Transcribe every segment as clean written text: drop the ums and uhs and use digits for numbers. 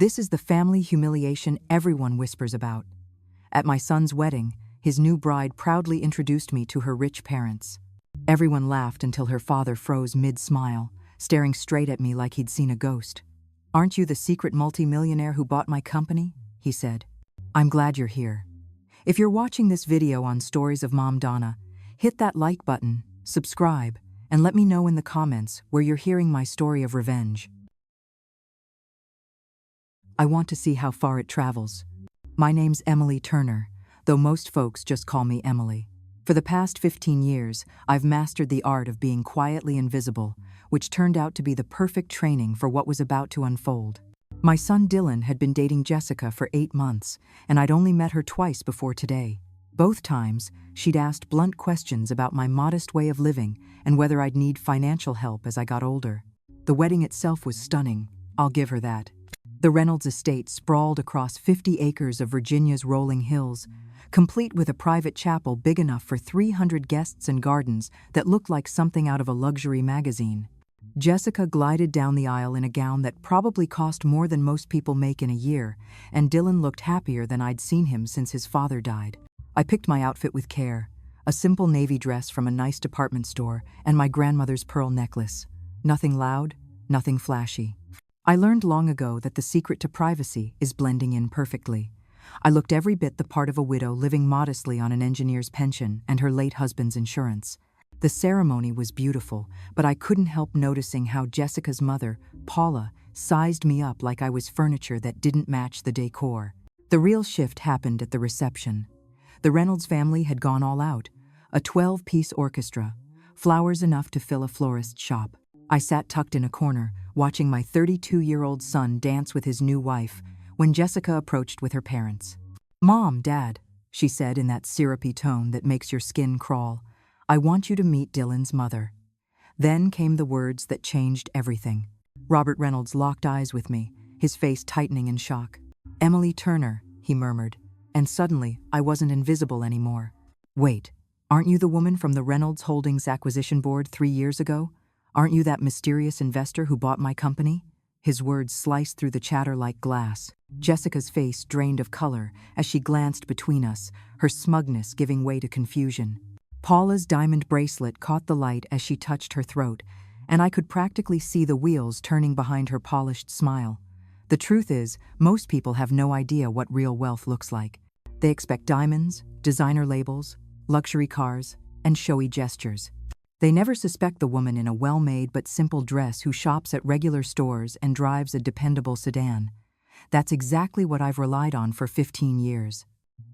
This is the family humiliation everyone whispers about. At my son's wedding, his new bride proudly introduced me to her rich parents. Everyone laughed until her father froze mid-smile, staring straight at me like he'd seen a ghost. "Aren't you the secret multimillionaire who bought my company?" he said. "I'm glad you're here. If you're watching this video on Stories of Mom Donna, hit that like button, subscribe, and let me know in the comments where you're hearing my story of revenge. I want to see how far it travels. My name's Emily Turner, though most folks just call me Emily. For the past 15 years, I've mastered the art of being quietly invisible, which turned out to be the perfect training for what was about to unfold. My son Dylan had been dating Jessica for 8 months, and I'd only met her twice before today. Both times, she'd asked blunt questions about my modest way of living and whether I'd need financial help as I got older. The wedding itself was stunning, I'll give her that. The Reynolds estate sprawled across 50 acres of Virginia's rolling hills, complete with a private chapel big enough for 300 guests and gardens that looked like something out of a luxury magazine. Jessica glided down the aisle in a gown that probably cost more than most people make in a year, and Dylan looked happier than I'd seen him since his father died. I picked my outfit with care, a simple navy dress from a nice department store and my grandmother's pearl necklace. Nothing loud, nothing flashy. I learned long ago that the secret to privacy is blending in perfectly. I looked every bit the part of a widow living modestly on an engineer's pension and her late husband's insurance. The ceremony was beautiful, but I couldn't help noticing how Jessica's mother, Paula, sized me up like I was furniture that didn't match the decor. The real shift happened at the reception. The Reynolds family had gone all out, a 12-piece orchestra, flowers enough to fill a florist's shop. I sat tucked in a corner, watching my 32-year-old son dance with his new wife, when Jessica approached with her parents. "Mom, Dad," she said in that syrupy tone that makes your skin crawl, "I want you to meet Dylan's mother." Then came the words that changed everything. Robert Reynolds locked eyes with me, his face tightening in shock. "Emily Turner," he murmured, and suddenly I wasn't invisible anymore. "Wait, aren't you the woman from the Reynolds Holdings acquisition board 3 years ago? Aren't you that mysterious investor who bought my company?" His words sliced through the chatter like glass. Jessica's face drained of color as she glanced between us, her smugness giving way to confusion. Paula's diamond bracelet caught the light as she touched her throat, and I could practically see the wheels turning behind her polished smile. The truth is, most people have no idea what real wealth looks like. They expect diamonds, designer labels, luxury cars, and showy gestures. They never suspect the woman in a well-made but simple dress who shops at regular stores and drives a dependable sedan. That's exactly what I've relied on for 15 years.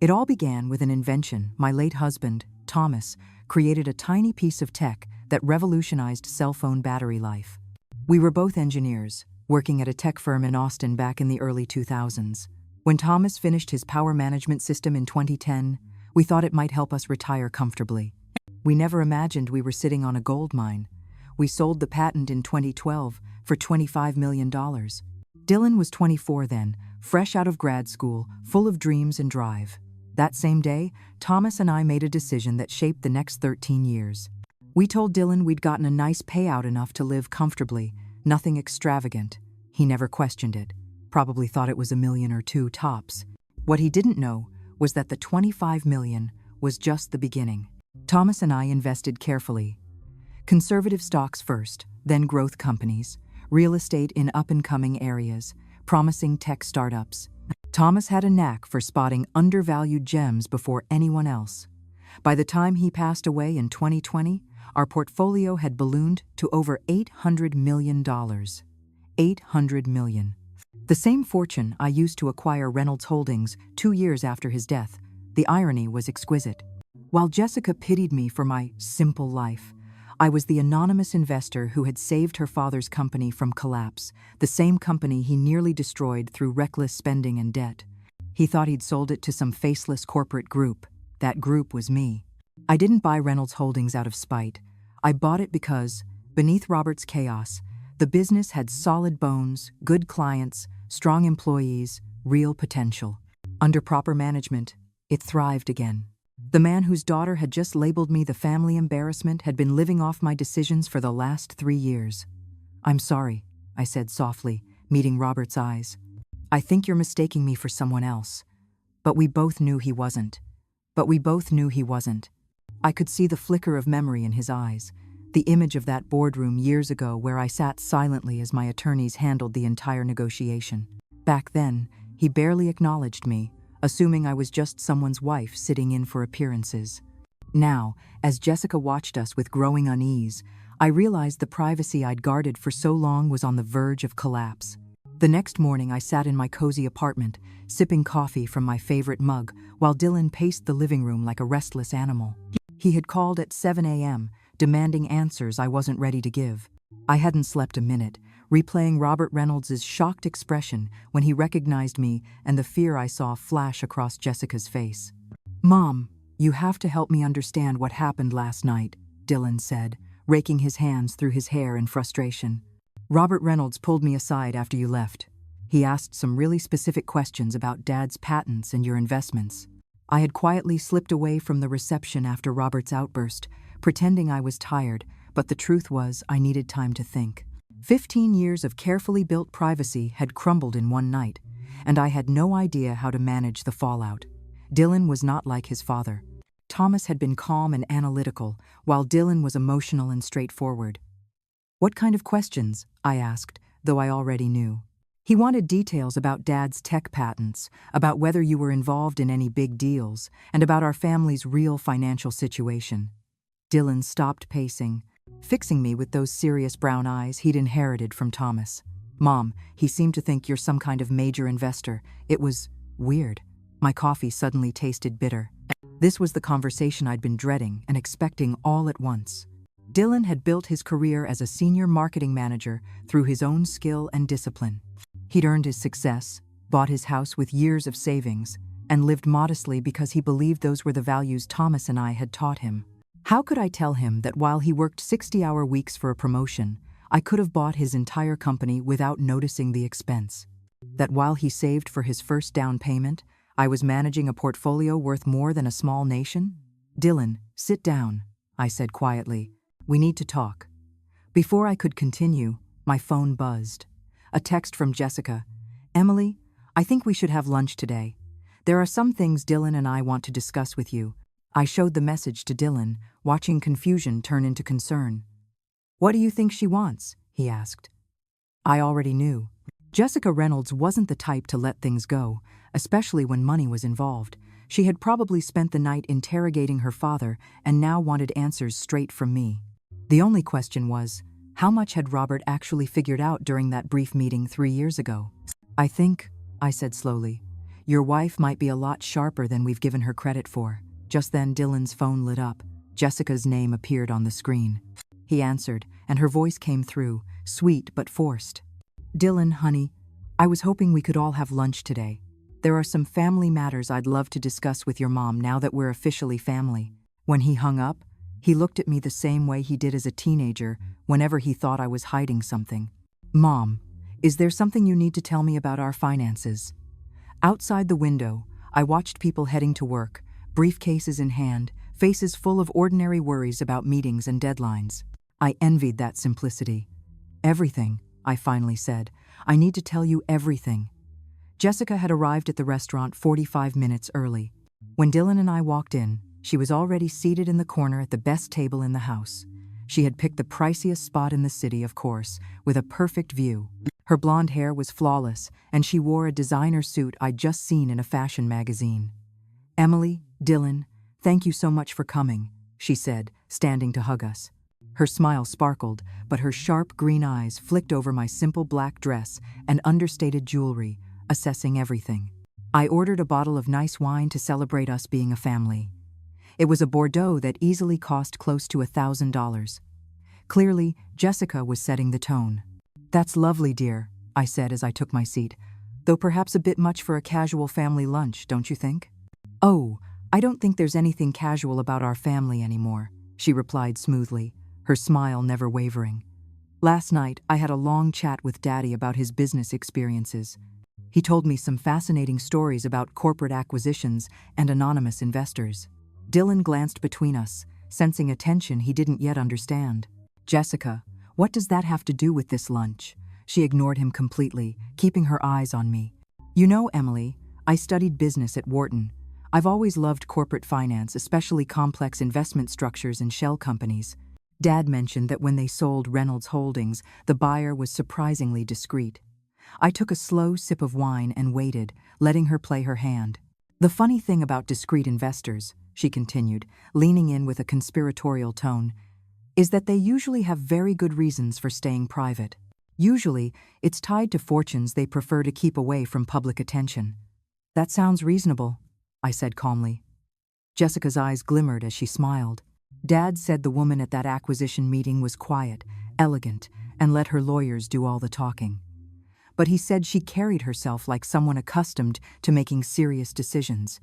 It all began with an invention. My late husband, Thomas, created a tiny piece of tech that revolutionized cell phone battery life. We were both engineers, working at a tech firm in Austin back in the early 2000s. When Thomas finished his power management system in 2010, we thought it might help us retire comfortably. We never imagined we were sitting on a gold mine. We sold the patent in 2012 for $25 million. Dylan was 24 then, fresh out of grad school, full of dreams and drive. That same day, Thomas and I made a decision that shaped the next 13 years. We told Dylan we'd gotten a nice payout enough to live comfortably, nothing extravagant. He never questioned it, probably thought it was $1 million or $2 million tops. What he didn't know was that the $25 million was just the beginning. Thomas and I invested carefully. Conservative stocks first, then growth companies, real estate in up-and-coming areas, promising tech startups. Thomas had a knack for spotting undervalued gems before anyone else. By the time he passed away in 2020, our portfolio had ballooned to over $800 million. $800 million. The same fortune I used to acquire Reynolds Holdings 2 years after his death. The irony was exquisite. While Jessica pitied me for my simple life, I was the anonymous investor who had saved her father's company from collapse, the same company he nearly destroyed through reckless spending and debt. He thought he'd sold it to some faceless corporate group. That group was me. I didn't buy Reynolds Holdings out of spite. I bought it because, beneath Robert's chaos, the business had solid bones, good clients, strong employees, real potential. Under proper management, it thrived again. The man whose daughter had just labeled me the family embarrassment had been living off my decisions for the last 3 years. "I'm sorry," I said softly, meeting Robert's eyes. I think you're mistaking me for someone else. But we both knew he wasn't. But we both knew he wasn't. I could see the flicker of memory in his eyes, the image of that boardroom years ago where I sat silently as my attorneys handled the entire negotiation. Back then, he barely acknowledged me, assuming I was just someone's wife sitting in for appearances. Now, as Jessica watched us with growing unease, I realized the privacy I'd guarded for so long was on the verge of collapse. The next morning, I sat in my cozy apartment, sipping coffee from my favorite mug, while Dylan paced the living room like a restless animal. He had called at 7 a.m., demanding answers I wasn't ready to give. I hadn't slept a minute, replaying Robert Reynolds' shocked expression when he recognized me and the fear I saw flash across Jessica's face. "Mom, you have to help me understand what happened last night," Dylan said, raking his hands through his hair in frustration. "Robert Reynolds pulled me aside after you left. He asked some really specific questions about Dad's patents and your investments. I had quietly slipped away from the reception after Robert's outburst, pretending I was tired, but the truth was I needed time to think. 15 years of carefully built privacy had crumbled in one night, and I had no idea how to manage the fallout. Dylan was not like his father. Thomas had been calm and analytical, while Dylan was emotional and straightforward. "What kind of questions?" I asked, though I already knew. He wanted details about Dad's tech patents, about whether you were involved in any big deals, and about our family's real financial situation. Dylan stopped pacing, fixing me with those serious brown eyes he'd inherited from Thomas. "Mom, he seemed to think you're some kind of major investor. It was weird." My coffee suddenly tasted bitter. This was the conversation I'd been dreading and expecting all at once. Dylan had built his career as a senior marketing manager through his own skill and discipline. He'd earned his success, bought his house with years of savings, and lived modestly because he believed those were the values Thomas and I had taught him. How could I tell him that while he worked 60-hour weeks for a promotion, I could have bought his entire company without noticing the expense? That while he saved for his first down payment, I was managing a portfolio worth more than a small nation? "Dylan, sit down," I said quietly. "We need to talk." Before I could continue, my phone buzzed. A text from Jessica. "Emily, I think we should have lunch today. There are some things Dylan and I want to discuss with you." I showed the message to Dylan, watching confusion turn into concern. "What do you think she wants?" he asked. I already knew. Jessica Reynolds wasn't the type to let things go, especially when money was involved. She had probably spent the night interrogating her father and now wanted answers straight from me. The only question was, how much had Robert actually figured out during that brief meeting 3 years ago? "I think," I said slowly, "your wife might be a lot sharper than we've given her credit for." Just then Dylan's phone lit up. Jessica's name appeared on the screen. He answered, and her voice came through, sweet but forced. "Dylan, honey, I was hoping we could all have lunch today. There are some family matters I'd love to discuss with your mom now that we're officially family." When he hung up, he looked at me the same way he did as a teenager whenever he thought I was hiding something. "Mom, is there something you need to tell me about our finances?" Outside the window, I watched people heading to work, briefcases in hand, faces full of ordinary worries about meetings and deadlines. I envied that simplicity. "Everything," I finally said. "I need to tell you everything." Jessica had arrived at the restaurant 45 minutes early. When Dylan and I walked in, she was already seated in the corner at the best table in the house. She had picked the priciest spot in the city, of course, with a perfect view. Her blonde hair was flawless, and she wore a designer suit I'd just seen in a fashion magazine. "Emily, Dylan, thank you so much for coming," she said, standing to hug us. Her smile sparkled, but her sharp green eyes flicked over my simple black dress and understated jewelry, assessing everything. I ordered a bottle of nice wine to celebrate us being a family. It was a Bordeaux that easily cost close to $1,000. Clearly, Jessica was setting the tone. "That's lovely, dear," I said as I took my seat, "though perhaps a bit much for a casual family lunch, don't you think?" "Oh, I don't think there's anything casual about our family anymore," she replied smoothly, her smile never wavering. "Last night, I had a long chat with Daddy about his business experiences. He told me some fascinating stories about corporate acquisitions and anonymous investors." Dylan glanced between us, sensing a tension he didn't yet understand. "Jessica, what does that have to do with this lunch?" She ignored him completely, keeping her eyes on me. You know, Emily, I studied business at Wharton. I've always loved corporate finance, especially complex investment structures and shell companies. Dad mentioned that when they sold Reynolds Holdings, the buyer was surprisingly discreet. I took a slow sip of wine and waited, letting her play her hand. The funny thing about discreet investors, she continued, leaning in with a conspiratorial tone, is that they usually have very good reasons for staying private. Usually, it's tied to fortunes they prefer to keep away from public attention. That sounds reasonable, I said calmly. Jessica's eyes glimmered as she smiled. Dad said the woman at that acquisition meeting was quiet, elegant, and let her lawyers do all the talking. But he said she carried herself like someone accustomed to making serious decisions.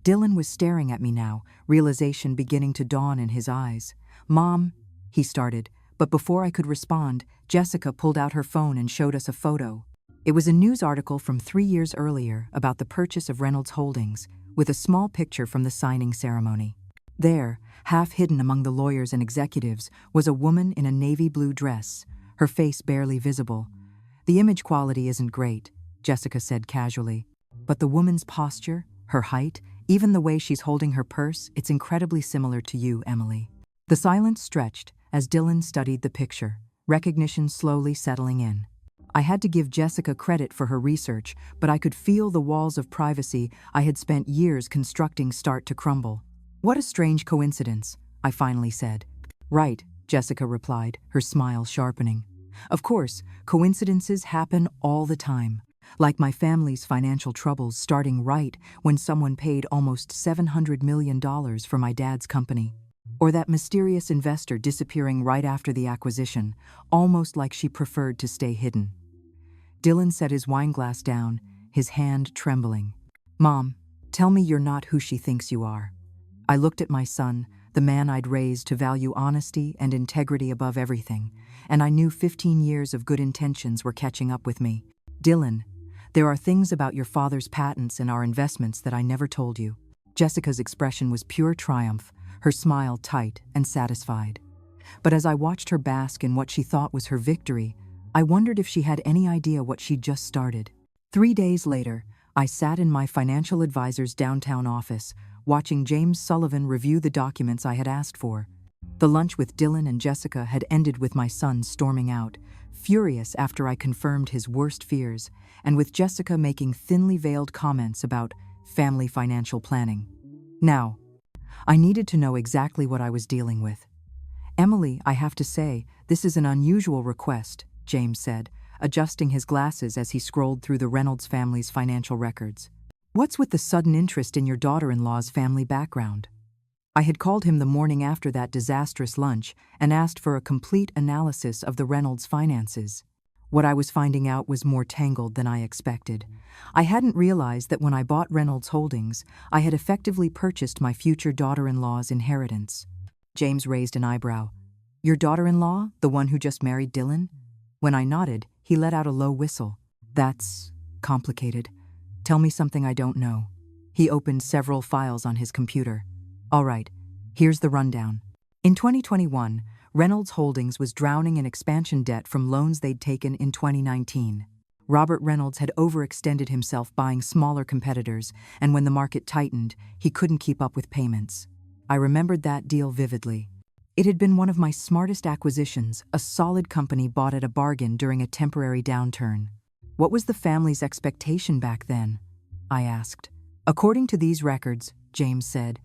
Dylan was staring at me now, realization beginning to dawn in his eyes. "Mom," he started, but before I could respond, Jessica pulled out her phone and showed us a photo. It was a news article from 3 years earlier about the purchase of Reynolds Holdings, with a small picture from the signing ceremony. There, half hidden among the lawyers and executives, was a woman in a navy blue dress, her face barely visible. "The image quality isn't great," Jessica said casually. "But the woman's posture, her height, even the way she's holding her purse, it's incredibly similar to you, Emily." The silence stretched as Dylan studied the picture, recognition slowly settling in. I had to give Jessica credit for her research, but I could feel the walls of privacy I had spent years constructing start to crumble. "What a strange coincidence," I finally said. "Right," Jessica replied, her smile sharpening. "Of course, coincidences happen all the time. Like my family's financial troubles starting right when someone paid almost $700 million for my dad's company. Or that mysterious investor disappearing right after the acquisition, almost like she preferred to stay hidden." Dylan set his wineglass down, his hand trembling. "Mom, tell me you're not who she thinks you are." I looked at my son, the man I'd raised to value honesty and integrity above everything, and I knew 15 years of good intentions were catching up with me. "Dylan, there are things about your father's patents and our investments that I never told you." Jessica's expression was pure triumph, her smile tight and satisfied. But as I watched her bask in what she thought was her victory, I wondered if she had any idea what she'd just started. 3 days later, I sat in my financial advisor's downtown office, watching James Sullivan review the documents I had asked for. The lunch with Dylan and Jessica had ended with my son storming out, furious after I confirmed his worst fears, and with Jessica making thinly veiled comments about family financial planning. Now, I needed to know exactly what I was dealing with. "Emily, I have to say, this is an unusual request," James said, adjusting his glasses as he scrolled through the Reynolds family's financial records. "What's with the sudden interest in your daughter-in-law's family background?" I had called him the morning after that disastrous lunch and asked for a complete analysis of the Reynolds finances. What I was finding out was more tangled than I expected. I hadn't realized that when I bought Reynolds Holdings, I had effectively purchased my future daughter-in-law's inheritance. James raised an eyebrow. "Your daughter-in-law, the one who just married Dylan?" When I nodded, he let out a low whistle. "That's complicated. Tell me something I don't know." He opened several files on his computer. "All right, here's the rundown." In 2021, Reynolds Holdings was drowning in expansion debt from loans they'd taken in 2019. Robert Reynolds had overextended himself buying smaller competitors, and when the market tightened, he couldn't keep up with payments. I remembered that deal vividly. It had been one of my smartest acquisitions, a solid company bought at a bargain during a temporary downturn. "What was the family's expectation back then?" I asked. "According to these records," James said,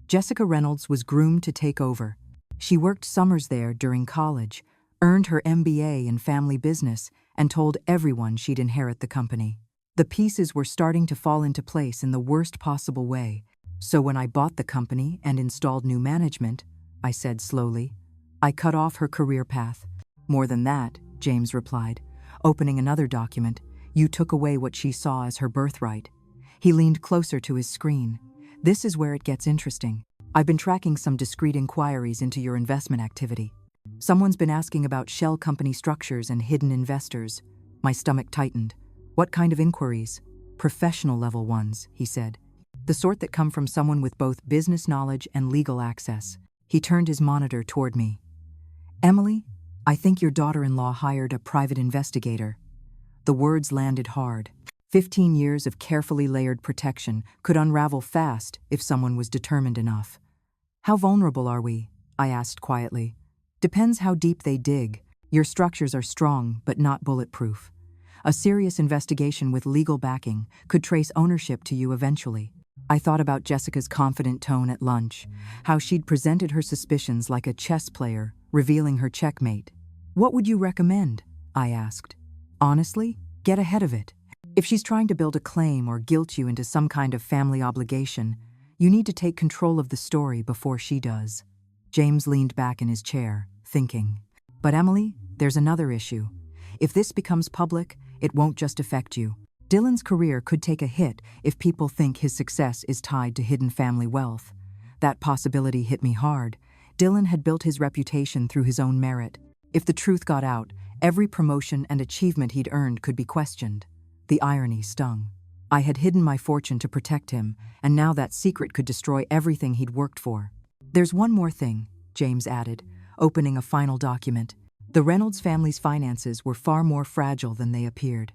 "Jessica Reynolds was groomed to take over. She worked summers there during college, earned her MBA in family business, and told everyone she'd inherit the company. The pieces were starting to fall into place in the worst possible way, so when I bought the company and installed new management," I said slowly, "I cut off her career path." "More than that," James replied, opening another document, "you took away what she saw as her birthright." He leaned closer to his screen. "This is where it gets interesting. I've been tracking some discreet inquiries into your investment activity. Someone's been asking about shell company structures and hidden investors." My stomach tightened. "What kind of inquiries?" "Professional level ones," he said. "The sort that come from someone with both business knowledge and legal access." He turned his monitor toward me. "Emily, I think your daughter-in-law hired a private investigator." The words landed hard. 15 years of carefully layered protection could unravel fast if someone was determined enough. How vulnerable are we? I asked quietly. Depends how deep they dig. Your structures are strong, but not bulletproof. A serious investigation with legal backing could trace ownership to you eventually. I thought about Jessica's confident tone at lunch, how she'd presented her suspicions like a chess player, revealing her checkmate. What would you recommend? I asked. Honestly, get ahead of it. If she's trying to build a claim or guilt you into some kind of family obligation, you need to take control of the story before she does. James leaned back in his chair, thinking. But Emily, there's another issue. If this becomes public, it won't just affect you. Dylan's career could take a hit if people think his success is tied to hidden family wealth. That possibility hit me hard. Dylan had built his reputation through his own merit. If the truth got out, every promotion and achievement he'd earned could be questioned. The irony stung. I had hidden my fortune to protect him, and now that secret could destroy everything he'd worked for. There's one more thing, James added, opening a final document. The Reynolds family's finances were far more fragile than they appeared.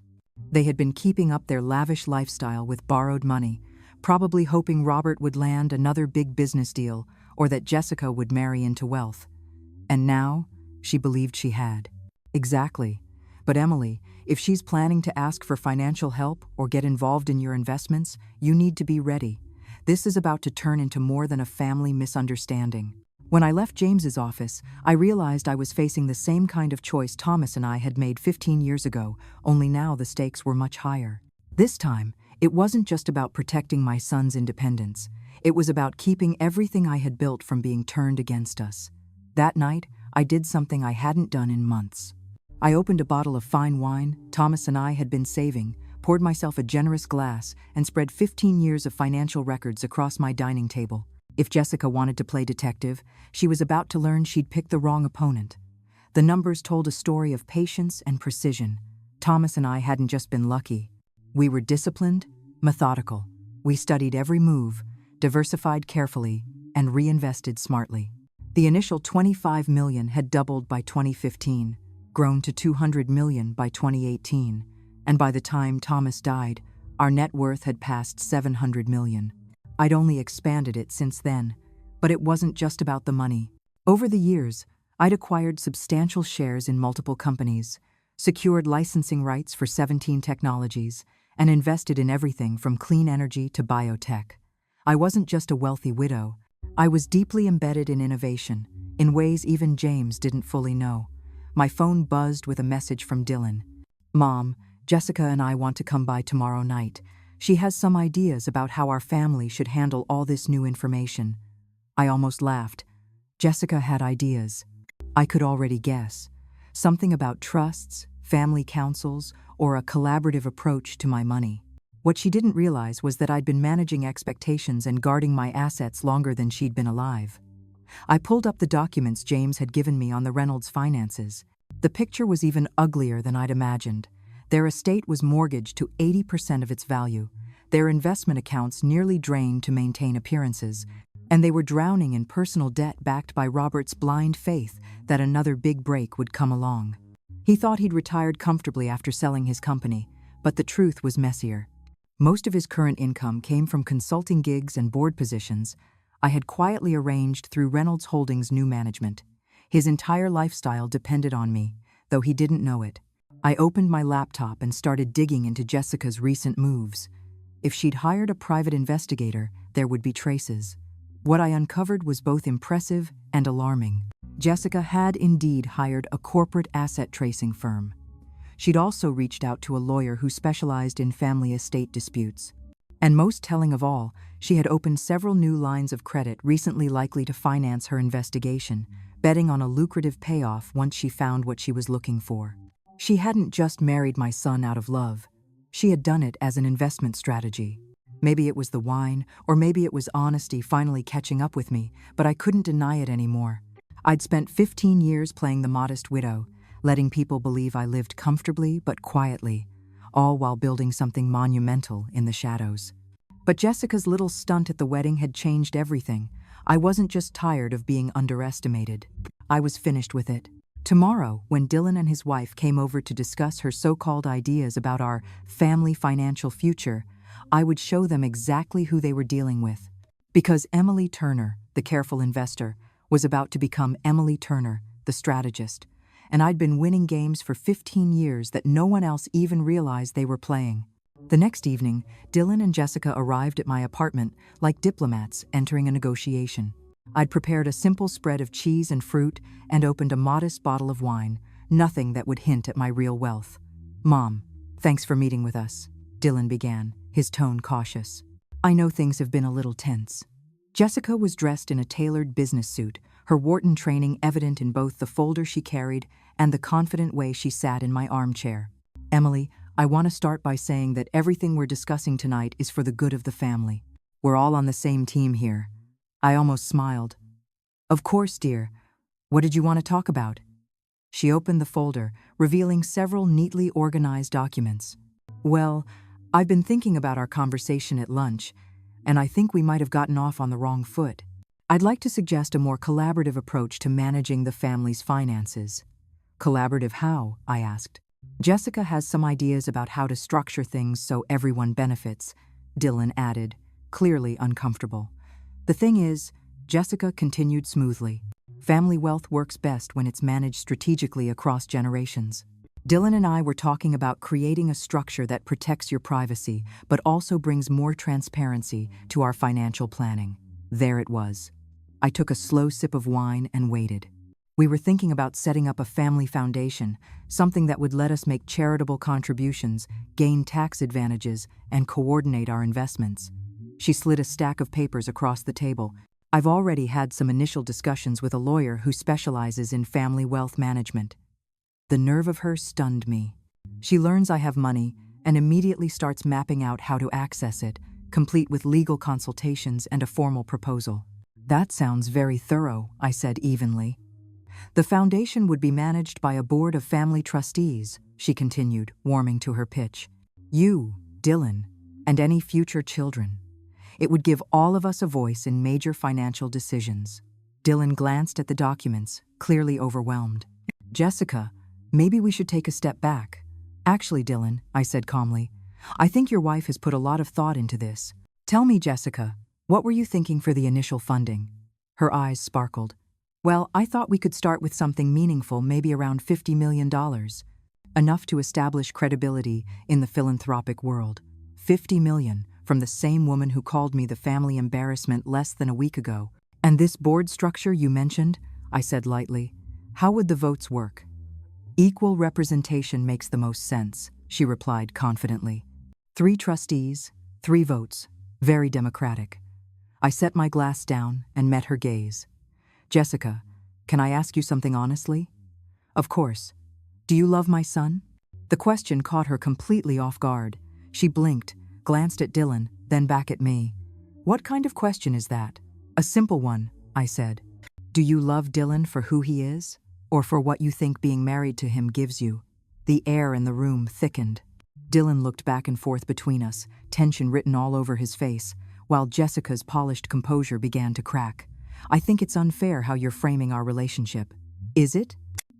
They had been keeping up their lavish lifestyle with borrowed money, probably hoping Robert would land another big business deal or that Jessica would marry into wealth. And now, she believed she had. Exactly. But Emily, if she's planning to ask for financial help or get involved in your investments, you need to be ready. This is about to turn into more than a family misunderstanding. When I left James's office, I realized I was facing the same kind of choice Thomas and I had made 15 years ago, only now the stakes were much higher. This time, it wasn't just about protecting my son's independence. It was about keeping everything I had built from being turned against us. That night, I did something I hadn't done in months. I opened a bottle of fine wine Thomas and I had been saving, poured myself a generous glass, and spread 15 years of financial records across my dining table. If Jessica wanted to play detective, she was about to learn she'd picked the wrong opponent. The numbers told a story of patience and precision. Thomas and I hadn't just been lucky. We were disciplined, methodical. We studied every move, diversified carefully, and reinvested smartly. The initial $25 million had doubled by 2015, grown to $200 million by 2018, and by the time Thomas died, our net worth had passed $700 million. I'd only expanded it since then, but it wasn't just about the money. Over the years, I'd acquired substantial shares in multiple companies, secured licensing rights for 17 technologies, and invested in everything from clean energy to biotech. I wasn't just a wealthy widow. I was deeply embedded in innovation, in ways even James didn't fully know. My phone buzzed with a message from Dylan. Mom, Jessica and I want to come by tomorrow night. She has some ideas about how our family should handle all this new information. I almost laughed. Jessica had ideas. I could already guess. Something about trusts, family councils, or a collaborative approach to my money. What she didn't realize was that I'd been managing expectations and guarding my assets longer than she'd been alive. I pulled up the documents James had given me on the Reynolds finances. The picture was even uglier than I'd imagined. Their estate was mortgaged to 80% of its value. Their investment accounts nearly drained to maintain appearances, and they were drowning in personal debt backed by Robert's blind faith that another big break would come along. He thought he'd retired comfortably after selling his company, but the truth was messier. Most of his current income came from consulting gigs and board positions I had quietly arranged through Reynolds Holdings' new management. His entire lifestyle depended on me, though he didn't know it. I opened my laptop and started digging into Jessica's recent moves. If she'd hired a private investigator, there would be traces. What I uncovered was both impressive and alarming. Jessica had indeed hired a corporate asset tracing firm. She'd also reached out to a lawyer who specialized in family estate disputes. And most telling of all, she had opened several new lines of credit recently likely to finance her investigation, betting on a lucrative payoff once she found what she was looking for. She hadn't just married my son out of love. She had done it as an investment strategy. Maybe it was the wine, or maybe it was honesty finally catching up with me, but I couldn't deny it anymore. I'd spent 15 years playing the modest widow, letting people believe I lived comfortably but quietly, all while building something monumental in the shadows. But Jessica's little stunt at the wedding had changed everything. I wasn't just tired of being underestimated. I was finished with it. Tomorrow, when Dylan and his wife came over to discuss her so-called ideas about our family financial future, I would show them exactly who they were dealing with. Because Emily Turner, the careful investor, was about to become Emily Turner, the strategist, and I'd been winning games for 15 years that no one else even realized they were playing. The next evening, Dylan and Jessica arrived at my apartment like diplomats entering a negotiation. I'd prepared a simple spread of cheese and fruit and opened a modest bottle of wine, nothing that would hint at my real wealth. "Mom, thanks for meeting with us," Dylan began, his tone cautious. "I know things have been a little tense." Jessica was dressed in a tailored business suit, her Wharton training evident in both the folder she carried and the confident way she sat in my armchair. "Emily, I want to start by saying that everything we're discussing tonight is for the good of the family. We're all on the same team here." I almost smiled. "Of course, dear. What did you want to talk about?" She opened the folder, revealing several neatly organized documents. "Well, I've been thinking about our conversation at lunch, and I think we might have gotten off on the wrong foot. I'd like to suggest a more collaborative approach to managing the family's finances." "Collaborative how?" I asked. "Jessica has some ideas about how to structure things so everyone benefits," Dylan added, clearly uncomfortable. "The thing is," Jessica continued smoothly, "family wealth works best when it's managed strategically across generations. Dylan and I were talking about creating a structure that protects your privacy, but also brings more transparency to our financial planning." There it was. I took a slow sip of wine and waited. We were thinking about setting up a family foundation, something that would let us make charitable contributions, gain tax advantages, and coordinate our investments. She slid a stack of papers across the table. "I've already had some initial discussions with a lawyer who specializes in family wealth management." The nerve of her stunned me. She learns I have money and immediately starts mapping out how to access it, complete with legal consultations and a formal proposal. "That sounds very thorough," I said evenly. "The foundation would be managed by a board of family trustees," she continued, warming to her pitch. "You, Dylan, and any future children. It would give all of us a voice in major financial decisions." Dylan glanced at the documents, clearly overwhelmed. "Jessica, maybe we should take a step back." "Actually, Dylan," I said calmly, "I think your wife has put a lot of thought into this. Tell me, Jessica, what were you thinking for the initial funding?" Her eyes sparkled. "Well, I thought we could start with something meaningful, maybe around $50 million. Enough to establish credibility in the philanthropic world. 50 million from the same woman who called me the family embarrassment less than a week ago. And this board structure you mentioned," I said lightly, "how would the votes work?" "Equal representation makes the most sense," she replied confidently. 3 trustees, 3 votes, very democratic." I set my glass down and met her gaze. "Jessica, can I ask you something honestly?" "Of course. Do you love my son?" The question caught her completely off guard. She blinked, glanced at Dylan, then back at me. "What kind of question is that?" "A simple one," I said. "Do you love Dylan for who he is, or for what you think being married to him gives you?" The air in the room thickened. Dylan looked back and forth between us, tension written all over his face, while Jessica's polished composure began to crack. "I think it's unfair how you're framing our relationship." "Is it?"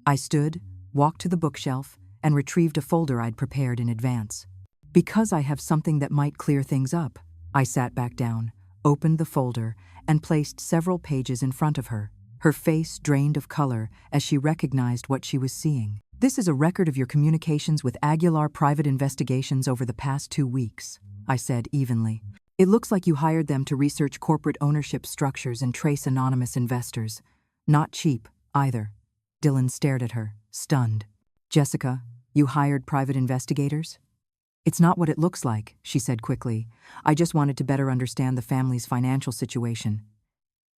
I stood, walked to the bookshelf, and retrieved a folder I'd prepared in advance. "Because I have something that might clear things up." I sat back down, opened the folder, and placed several pages in front of her. Her face drained of color as she recognized what she was seeing. "This is a record of your communications with Aguilar Private Investigations over the past 2 weeks," I said evenly. "It looks like you hired them to research corporate ownership structures and trace anonymous investors. Not cheap, either." Dylan stared at her, stunned. "Jessica, you hired private investigators?" "It's not what it looks like," she said quickly. "I just wanted to better understand the family's financial situation."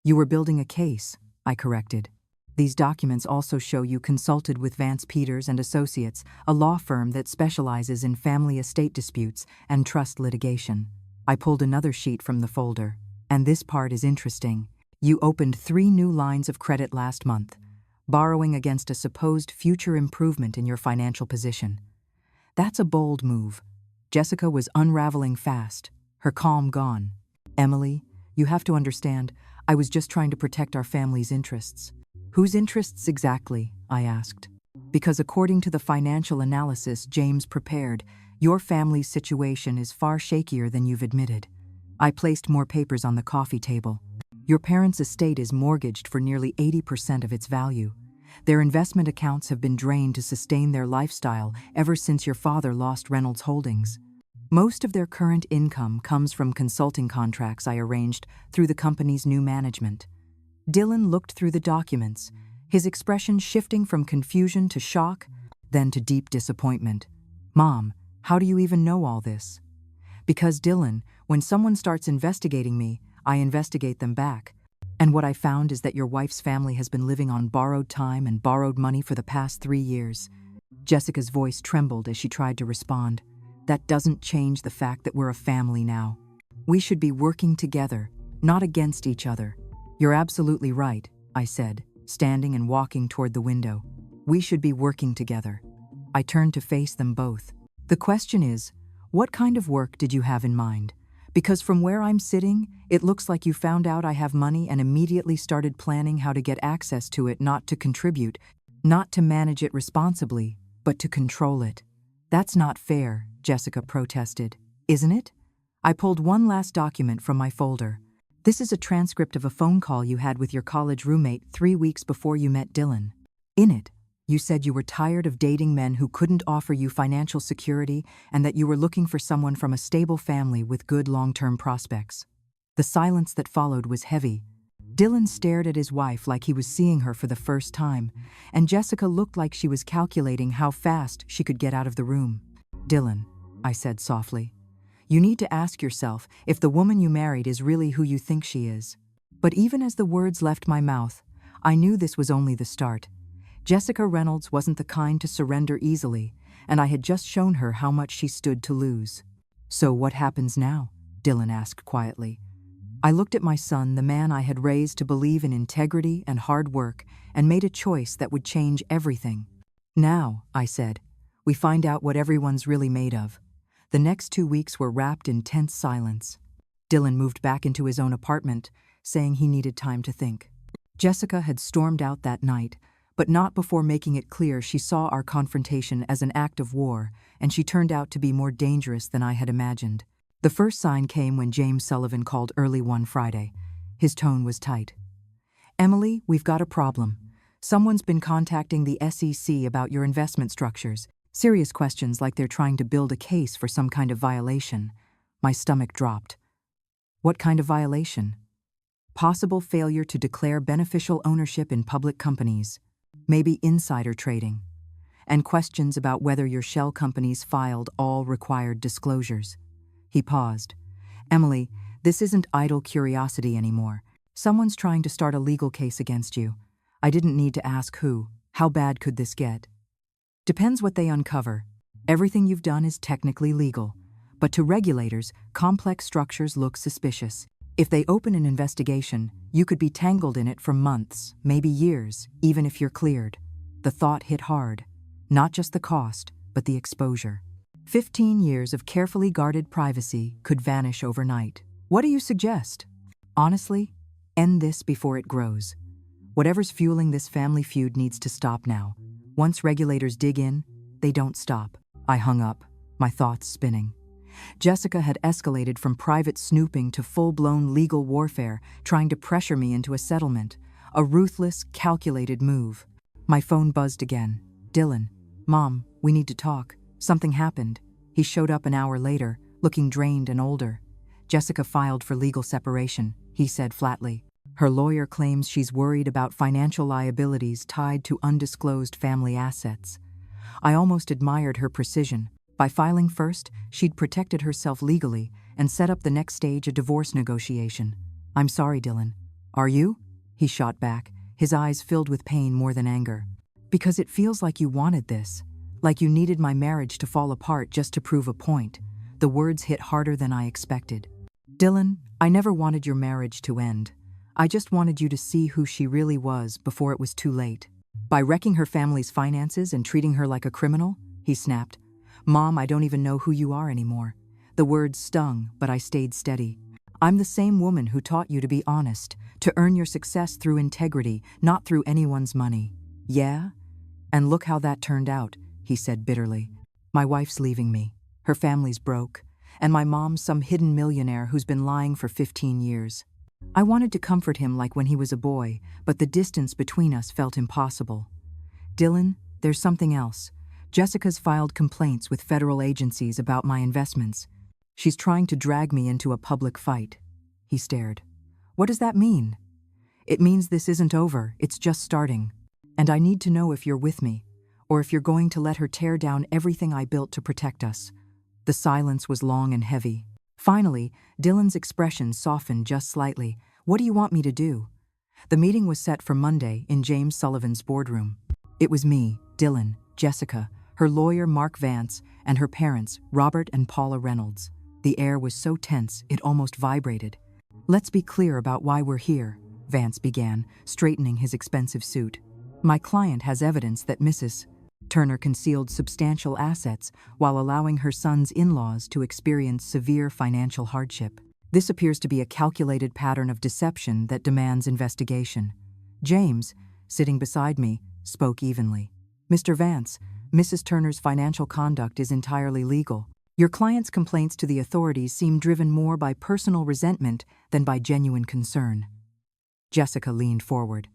"You were building a case," I corrected. "These documents also show you consulted with Vance Peters and Associates, a law firm that specializes in family estate disputes and trust litigation." I pulled another sheet from the folder. "And this part is interesting. You opened 3 new lines of credit last month, borrowing against a supposed future improvement in your financial position. That's a bold move." Jessica was unraveling fast, her calm gone. "Emily, you have to understand, I was just trying to protect our family's interests." "Whose interests exactly?" I asked. Because according to the financial analysis James prepared, your family's situation is far shakier than you've admitted. I placed more papers on the coffee table. Your parents' estate is mortgaged for nearly 80% of its value. Their investment accounts have been drained to sustain their lifestyle ever since your father lost Reynolds Holdings. Most of their current income comes from consulting contracts I arranged through the company's new management. Dylan looked through the documents, his expression shifting from confusion to shock, then to deep disappointment. Mom, how do you even know all this? Because Dylan, when someone starts investigating me, I investigate them back. And what I found is that your wife's family has been living on borrowed time and borrowed money for the past 3 years. Jessica's voice trembled as she tried to respond. That doesn't change the fact that we're a family now. We should be working together, not against each other. You're absolutely right, I said, standing and walking toward the window. We should be working together. I turned to face them both. The question is, what kind of work did you have in mind? Because from where I'm sitting, it looks like you found out I have money and immediately started planning how to get access to it, not to contribute, not to manage it responsibly, but to control it. That's not fair, Jessica protested. Isn't it? I pulled one last document from my folder. This is a transcript of a phone call you had with your college roommate 3 weeks before you met Dylan. In it, you said you were tired of dating men who couldn't offer you financial security and that you were looking for someone from a stable family with good long-term prospects. The silence that followed was heavy. Dylan stared at his wife like he was seeing her for the first time, and Jessica looked like she was calculating how fast she could get out of the room. Dylan, I said softly, you need to ask yourself if the woman you married is really who you think she is. But even as the words left my mouth, I knew this was only the start. Jessica Reynolds wasn't the kind to surrender easily, and I had just shown her how much she stood to lose. So what happens now? Dylan asked quietly. I looked at my son, the man I had raised to believe in integrity and hard work, and made a choice that would change everything. Now, I said, we find out what everyone's really made of. The next 2 weeks were wrapped in tense silence. Dylan moved back into his own apartment, saying he needed time to think. Jessica had stormed out that night, but not before making it clear she saw our confrontation as an act of war, and she turned out to be more dangerous than I had imagined. The first sign came when James Sullivan called early one Friday. His tone was tight. Emily, we've got a problem. Someone's been contacting the SEC about your investment structures. Serious questions like they're trying to build a case for some kind of violation. My stomach dropped. What kind of violation? Possible failure to declare beneficial ownership in public companies. Maybe insider trading. And questions about whether your shell companies filed all required disclosures. He paused. Emily, this isn't idle curiosity anymore. Someone's trying to start a legal case against you. I didn't need to ask who. How bad could this get? Depends what they uncover. Everything you've done is technically legal. But to regulators, complex structures look suspicious. If they open an investigation, you could be tangled in it for months, maybe years, even if you're cleared. The thought hit hard. Not just the cost, but the exposure. 15 years of carefully guarded privacy could vanish overnight. What do you suggest? Honestly, end this before it grows. Whatever's fueling this family feud needs to stop now. Once regulators dig in, they don't stop. I hung up, my thoughts spinning. Jessica had escalated from private snooping to full-blown legal warfare, trying to pressure me into a settlement. A ruthless, calculated move. My phone buzzed again. Dylan, Mom, we need to talk. Something happened. He showed up an hour later, looking drained and older. Jessica filed for legal separation, he said flatly. Her lawyer claims she's worried about financial liabilities tied to undisclosed family assets. I almost admired her precision. By filing first, she'd protected herself legally and set up the next stage, a divorce negotiation. I'm sorry, Dylan. Are you? He shot back, his eyes filled with pain more than anger. Because it feels like you wanted this. Like you needed my marriage to fall apart just to prove a point. The words hit harder than I expected. Dylan, I never wanted your marriage to end. I just wanted you to see who she really was before it was too late. By wrecking her family's finances and treating her like a criminal, he snapped. Mom, I don't even know who you are anymore. The words stung, but I stayed steady. I'm the same woman who taught you to be honest, to earn your success through integrity, not through anyone's money. Yeah? And look how that turned out, he said bitterly. My wife's leaving me. Her family's broke. And my mom's some hidden millionaire who's been lying for 15 years. I wanted to comfort him like when he was a boy, but the distance between us felt impossible. Dylan, there's something else. Jessica's filed complaints with federal agencies about my investments. She's trying to drag me into a public fight. He stared. What does that mean? It means this isn't over, it's just starting. And I need to know if you're with me, or if you're going to let her tear down everything I built to protect us. The silence was long and heavy. Finally, Dylan's expression softened just slightly. What do you want me to do? The meeting was set for Monday in James Sullivan's boardroom. It was me, Dylan, Jessica, her lawyer Mark Vance, and her parents, Robert and Paula Reynolds. The air was so tense it almost vibrated. Let's be clear about why we're here, Vance began, straightening his expensive suit. My client has evidence that Mrs. Turner concealed substantial assets while allowing her son's in-laws to experience severe financial hardship. This appears to be a calculated pattern of deception that demands investigation. James, sitting beside me, spoke evenly. Mr. Vance, Mrs. Turner's financial conduct is entirely legal. Your client's complaints to the authorities seem driven more by personal resentment than by genuine concern. Jessica leaned forward.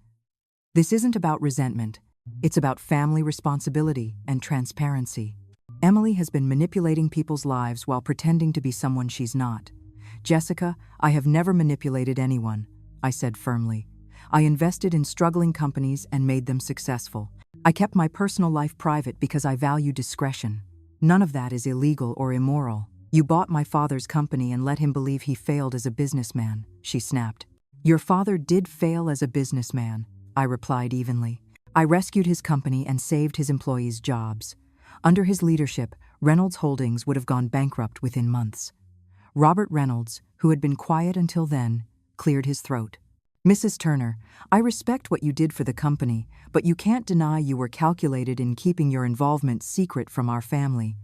This isn't about resentment. It's about family responsibility and transparency. Emily has been manipulating people's lives while pretending to be someone she's not. Jessica, I have never manipulated anyone, I said firmly. I invested in struggling companies and made them successful. I kept my personal life private because I value discretion. None of that is illegal or immoral. You bought my father's company and let him believe he failed as a businessman, she snapped. Your father did fail as a businessman, I replied evenly. I rescued his company and saved his employees' jobs. Under his leadership, Reynolds Holdings would have gone bankrupt within months. Robert Reynolds, who had been quiet until then, cleared his throat. Mrs. Turner, I respect what you did for the company, but you can't deny you were calculated in keeping your involvement secret from our family.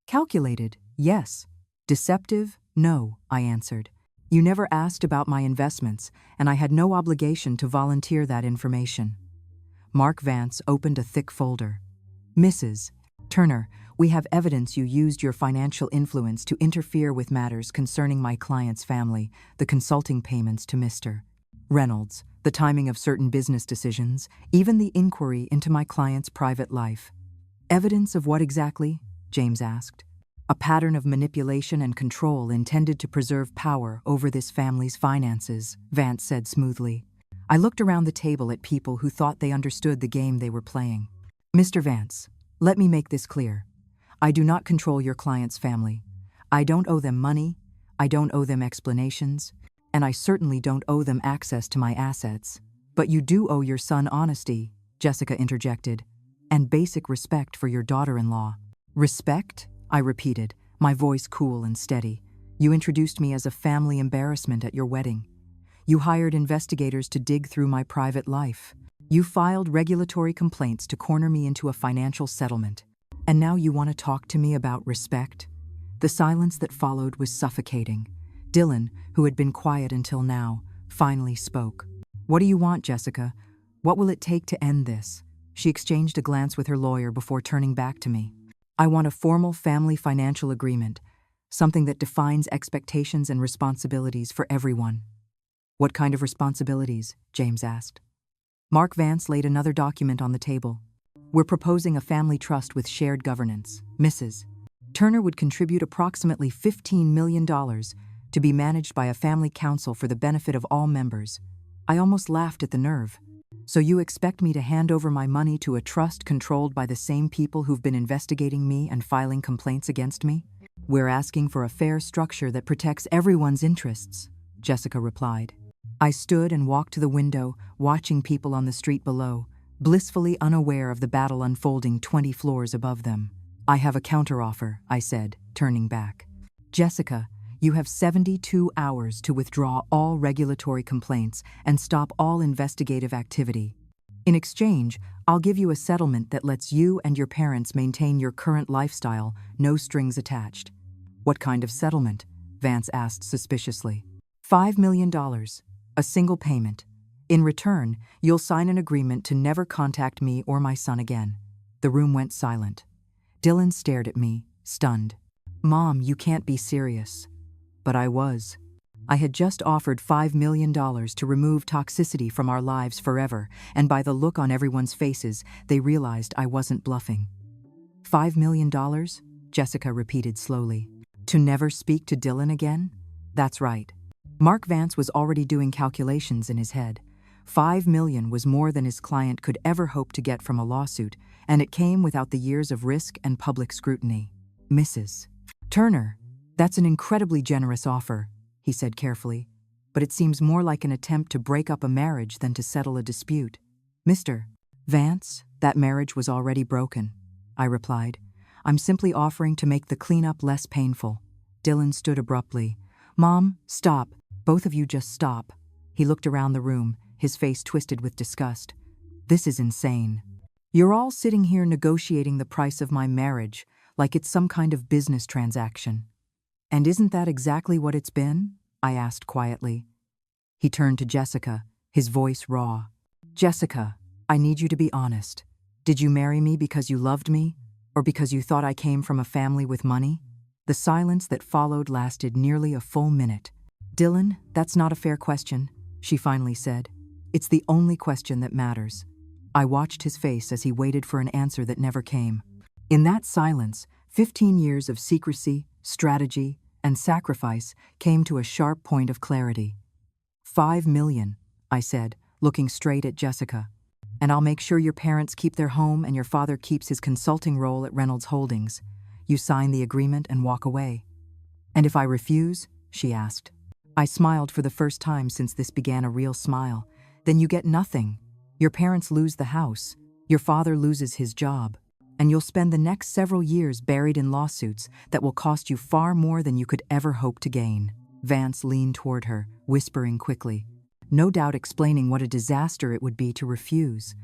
Calculated, yes. Deceptive, no, I answered. You never asked about my investments, and I had no obligation to volunteer that information. Mark Vance opened a thick folder. Mrs. Turner, we have evidence you used your financial influence to interfere with matters concerning my client's family, the consulting payments to Mr. Reynolds, the timing of certain business decisions, even the inquiry into my client's private life. Evidence of what exactly? James asked. A pattern of manipulation and control intended to preserve power over this family's finances, Vance said smoothly. I looked around the table at people who thought they understood the game they were playing. Mr. Vance, let me make this clear. I do not control your client's family. I don't owe them money, I don't owe them explanations, and I certainly don't owe them access to my assets. But you do owe your son honesty, Jessica interjected, and basic respect for your daughter-in-law. Respect? I repeated, my voice cool and steady. You introduced me as a family embarrassment at your wedding. You hired investigators to dig through my private life. You filed regulatory complaints to corner me into a financial settlement. And now you want to talk to me about respect? The silence that followed was suffocating. Dylan, who had been quiet until now, finally spoke. What do you want, Jessica? What will it take to end this? She exchanged a glance with her lawyer before turning back to me. I want a formal family financial agreement, something that defines expectations and responsibilities for everyone. What kind of responsibilities? James asked. Mark Vance laid another document on the table. We're proposing a family trust with shared governance. Mrs. Turner would contribute approximately $15 million to be managed by a family council for the benefit of all members. I almost laughed at the nerve. So you expect me to hand over my money to a trust controlled by the same people who've been investigating me and filing complaints against me? We're asking for a fair structure that protects everyone's interests, Jessica replied. I stood and walked to the window, watching people on the street below, blissfully unaware of the battle unfolding 20 floors above them. I have a counteroffer, I said, turning back. Jessica, you have 72 hours to withdraw all regulatory complaints and stop all investigative activity. In exchange, I'll give you a settlement that lets you and your parents maintain your current lifestyle, no strings attached. What kind of settlement? Vance asked suspiciously. $5 million, a single payment. In return, you'll sign an agreement to never contact me or my son again. The room went silent. Dylan stared at me, stunned. "Mom, you can't be serious." But I was. I had just offered $5 million to remove toxicity from our lives forever, and by the look on everyone's faces, they realized I wasn't bluffing. $5 million? Jessica repeated slowly. To never speak to Dylan again? That's right. Mark Vance was already doing calculations in his head. $5 million was more than his client could ever hope to get from a lawsuit, and it came without the years of risk and public scrutiny. Mrs. Turner, that's an incredibly generous offer, he said carefully, but it seems more like an attempt to break up a marriage than to settle a dispute. Mr. Vance, that marriage was already broken, I replied. I'm simply offering to make the cleanup less painful. Dylan stood abruptly. Mom, stop. Both of you just stop. He looked around the room, his face twisted with disgust. This is insane. You're all sitting here negotiating the price of my marriage like it's some kind of business transaction. And isn't that exactly what it's been? I asked quietly. He turned to Jessica, his voice raw. Jessica, I need you to be honest. Did you marry me because you loved me, or because you thought I came from a family with money? The silence that followed lasted nearly a full minute. Dylan, that's not a fair question, she finally said. It's the only question that matters. I watched his face as he waited for an answer that never came. In that silence, 15 years of secrecy, strategy, and sacrifice came to a sharp point of clarity. $5 million, I said, looking straight at Jessica. And I'll make sure your parents keep their home and your father keeps his consulting role at Reynolds Holdings. You sign the agreement and walk away. And if I refuse? She asked. I smiled for the first time since this began a real smile. Then you get nothing. Your parents lose the house. Your father loses his job. And you'll spend the next several years buried in lawsuits that will cost you far more than you could ever hope to gain. Vance leaned toward her, whispering quickly, no doubt explaining what a disaster it would be to refuse.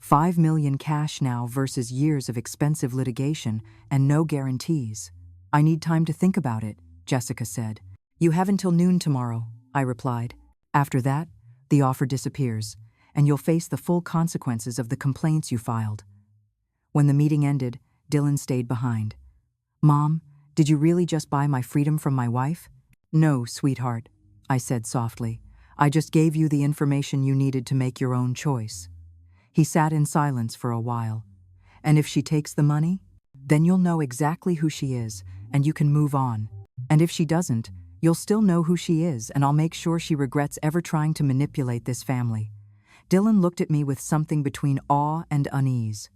$5 million cash now versus years of expensive litigation and no guarantees. I need time to think about it, Jessica said. You have until noon tomorrow, I replied. After that, the offer disappears, and you'll face the full consequences of the complaints you filed. When the meeting ended, Dylan stayed behind. Mom, did you really just buy my freedom from my wife? No, sweetheart, I said softly. I just gave you the information you needed to make your own choice. He sat in silence for a while. And if she takes the money, then you'll know exactly who she is, and you can move on. And if she doesn't, you'll still know who she is, and I'll make sure she regrets ever trying to manipulate this family. Dylan looked at me with something between awe and unease.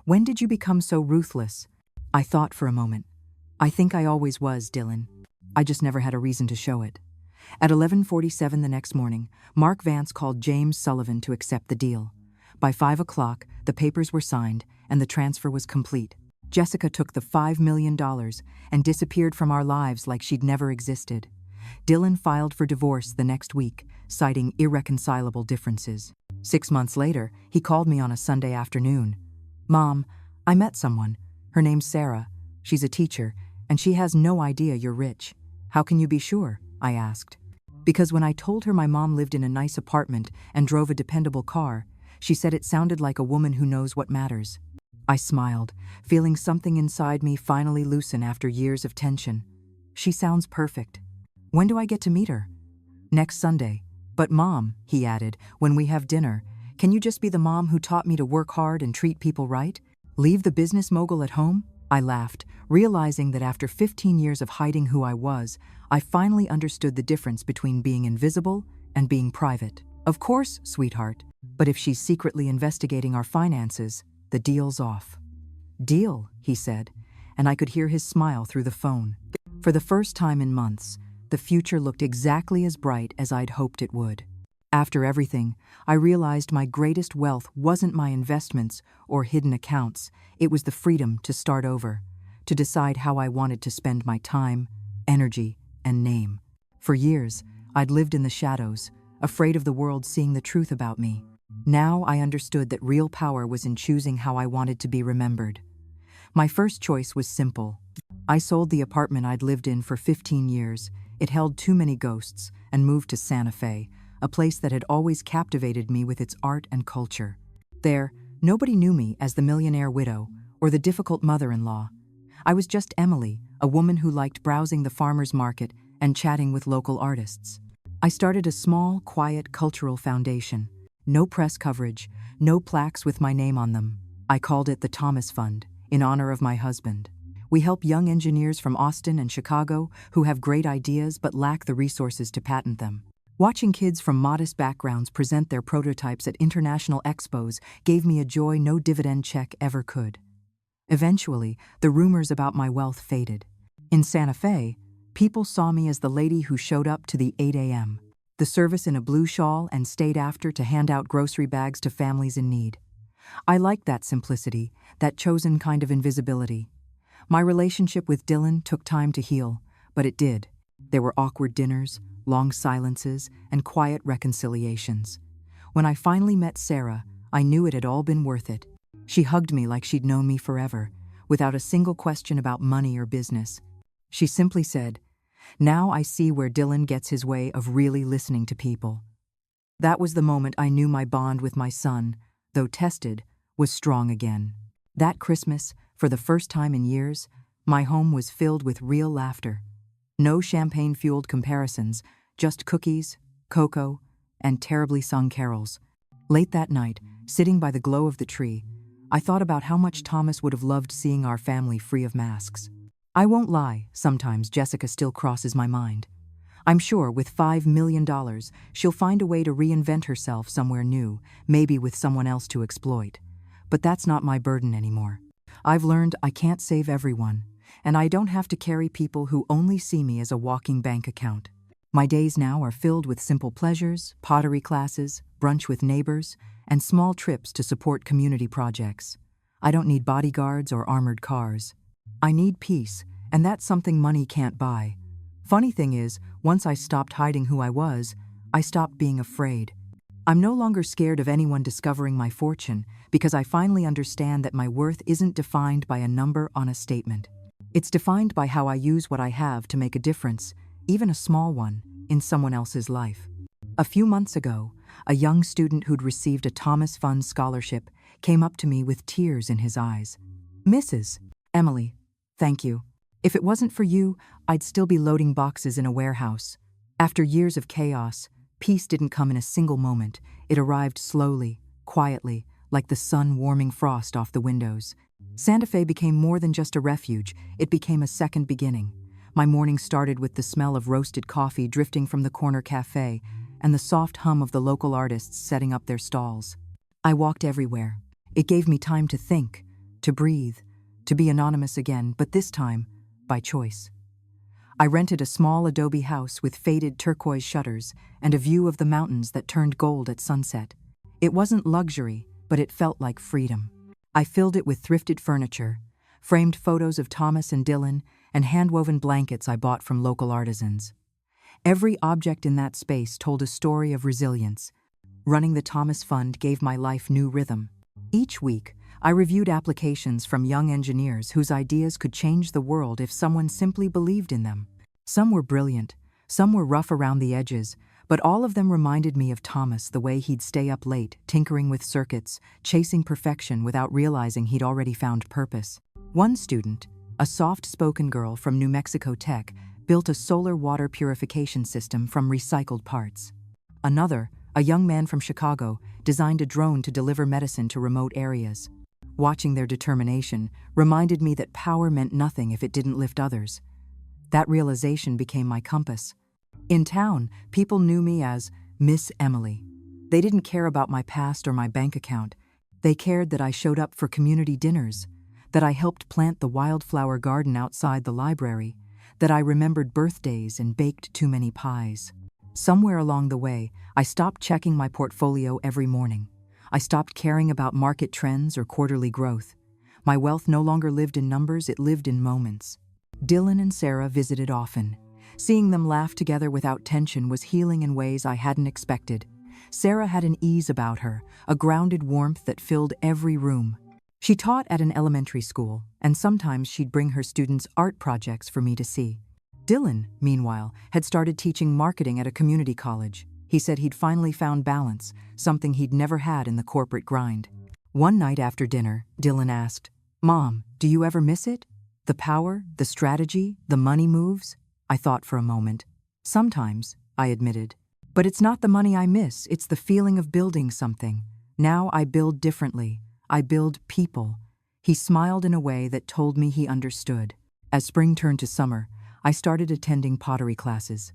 When did you become so ruthless? I thought for a moment. I think I always was, Dylan. I just never had a reason to show it. At 11:47 the next morning, Mark Vance called James Sullivan to accept the deal. By 5 o'clock, the papers were signed and the transfer was complete. Jessica took the $5 million and disappeared from our lives like she'd never existed. Dylan filed for divorce the next week, citing irreconcilable differences. 6 months later, he called me on a Sunday afternoon. Mom, I met someone. Her name's Sarah. She's a teacher, and she has no idea you're rich. How can you be sure? I asked. Because when I told her my mom lived in a nice apartment and drove a dependable car, she said it sounded like a woman who knows what matters. I smiled, feeling something inside me finally loosen after years of tension. She sounds perfect. When do I get to meet her? Next Sunday. But Mom, he added, when we have dinner, can you just be the mom who taught me to work hard and treat people right? Leave the business mogul at home? I laughed, realizing that after 15 years of hiding who I was, I finally understood the difference between being invisible and being private. Of course, sweetheart, but if she's secretly investigating our finances, the deal's off. Deal, he said, and I could hear his smile through the phone. For the first time in months, the future looked exactly as bright as I'd hoped it would. After everything, I realized my greatest wealth wasn't my investments or hidden accounts. It was the freedom to start over, to decide how I wanted to spend my time, energy, and name. For years, I'd lived in the shadows, afraid of the world seeing the truth about me. Now I understood that real power was in choosing how I wanted to be remembered. My first choice was simple. I sold the apartment I'd lived in for 15 years. It held too many ghosts, and moved to Santa Fe, a place that had always captivated me with its art and culture. There, nobody knew me as the millionaire widow, or the difficult mother-in-law. I was just Emily, a woman who liked browsing the farmer's market and chatting with local artists. I started a small, quiet cultural foundation. No press coverage, no plaques with my name on them. I called it the Thomas Fund, in honor of my husband. We help young engineers from Austin and Chicago who have great ideas but lack the resources to patent them. Watching kids from modest backgrounds present their prototypes at international expos gave me a joy no dividend check ever could. Eventually, the rumors about my wealth faded. In Santa Fe, people saw me as the lady who showed up to the 8 a.m. the service in a blue shawl and stayed after to hand out grocery bags to families in need. I liked that simplicity, that chosen kind of invisibility. My relationship with Dylan took time to heal, but it did. There were awkward dinners, long silences, and quiet reconciliations. When I finally met Sarah, I knew it had all been worth it. She hugged me like she'd known me forever, without a single question about money or business. She simply said, "Now I see where Dylan gets his way of really listening to people." That was the moment I knew my bond with my son, though tested, was strong again. That Christmas, for the first time in years, my home was filled with real laughter. No champagne-fueled comparisons, just cookies, cocoa, and terribly sung carols. Late that night, sitting by the glow of the tree, I thought about how much Thomas would have loved seeing our family free of masks. I won't lie, sometimes Jessica still crosses my mind. I'm sure with $5 million, she'll find a way to reinvent herself somewhere new, maybe with someone else to exploit. But that's not my burden anymore. I've learned I can't save everyone, and I don't have to carry people who only see me as a walking bank account. My days now are filled with simple pleasures, pottery classes, brunch with neighbors, and small trips to support community projects. I don't need bodyguards or armored cars. I need peace, and that's something money can't buy. Funny thing is, once I stopped hiding who I was, I stopped being afraid. I'm no longer scared of anyone discovering my fortune because I finally understand that my worth isn't defined by a number on a statement. It's defined by how I use what I have to make a difference, even a small one, in someone else's life. A few months ago, a young student who'd received a Thomas Fund scholarship came up to me with tears in his eyes. "Mrs. Emily, thank you. If it wasn't for you, I'd still be loading boxes in a warehouse." After years of chaos, peace didn't come in a single moment. It arrived slowly, quietly, like the sun warming frost off the windows. Santa Fe became more than just a refuge. It became a second beginning. My morning started with the smell of roasted coffee drifting from the corner cafe and the soft hum of the local artists setting up their stalls. I walked everywhere. It gave me time to think, to breathe, to be anonymous again, but this time, by choice. I rented a small adobe house with faded turquoise shutters and a view of the mountains that turned gold at sunset. It wasn't luxury, but it felt like freedom. I filled it with thrifted furniture, framed photos of Thomas and Dylan, and hand-woven blankets I bought from local artisans. Every object in that space told a story of resilience. Running the Thomas Fund gave my life new rhythm. Each week, I reviewed applications from young engineers whose ideas could change the world if someone simply believed in them. Some were brilliant, some were rough around the edges, but all of them reminded me of Thomas, the way he'd stay up late, tinkering with circuits, chasing perfection without realizing he'd already found purpose. One student, a soft-spoken girl from New Mexico Tech, built a solar water purification system from recycled parts. Another, a young man from Chicago, designed a drone to deliver medicine to remote areas. Watching their determination reminded me that power meant nothing if it didn't lift others. That realization became my compass. In town, people knew me as Miss Emily. They didn't care about my past or my bank account. They cared that I showed up for community dinners, that I helped plant the wildflower garden outside the library, that I remembered birthdays and baked too many pies. Somewhere along the way, I stopped checking my portfolio every morning. I stopped caring about market trends or quarterly growth. My wealth no longer lived in numbers, it lived in moments. Dylan and Sarah visited often. Seeing them laugh together without tension was healing in ways I hadn't expected. Sarah had an ease about her, a grounded warmth that filled every room. She taught at an elementary school, and sometimes she'd bring her students art projects for me to see. Dylan, meanwhile, had started teaching marketing at a community college. He said he'd finally found balance, something he'd never had in the corporate grind. One night after dinner, Dylan asked, Mom, do you ever miss it? The power, the strategy, the money moves? I thought for a moment. Sometimes, I admitted. But it's not the money I miss, it's the feeling of building something. Now I build differently. I build people. He smiled in a way that told me he understood. As spring turned to summer, I started attending pottery classes.